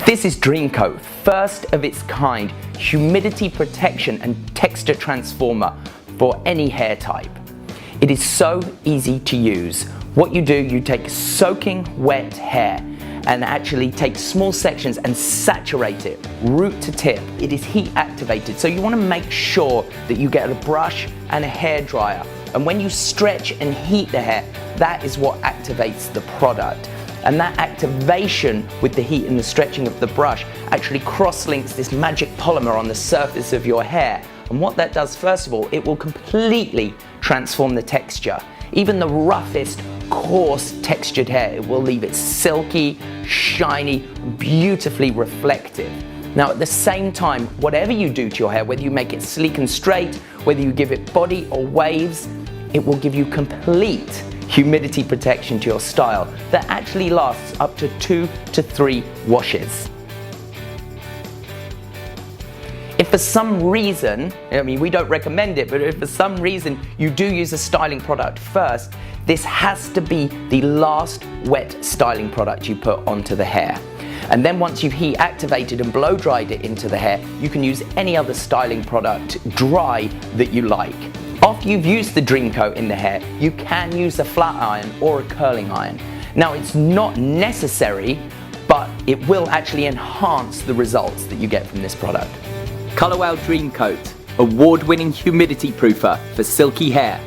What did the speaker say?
This is Dream Coat, first of its kind, humidity protection and texture transformer for any hair type. It is so easy to use. What you do, you take soaking wet hair and actually take small sections and saturate it root to tip. It is heat activated, so you want to make sure that you get a brush and a hair dryer. And when you stretch and heat the hair, that is what activates the product. And that activation with the heat and the stretching of the brush actually cross-links this magic polymer on the surface of your hair. And what that does, first of all, it will completely transform the texture. Even the roughest, coarse textured hair, it will leave it silky, shiny, beautifully reflective. Now at the same time, whatever you do to your hair, whether you make it sleek and straight, whether you give it body or waves, it will give you complete humidity protection to your style that actually lasts up to 2 to 3 washes. If for some reason, we don't recommend it, but if for some reason you do use a styling product first, this has to be the last wet styling product you put onto the hair. And then once you've heat activated and blow dried it into the hair, you can use any other styling product dry that you like. After you've used the Dream Coat in the hair, you can use a flat iron or a curling iron. Now it's not necessary, but it will actually enhance the results that you get from this product. Colorwell Dream Coat, award-winning humidity proofer for silky hair.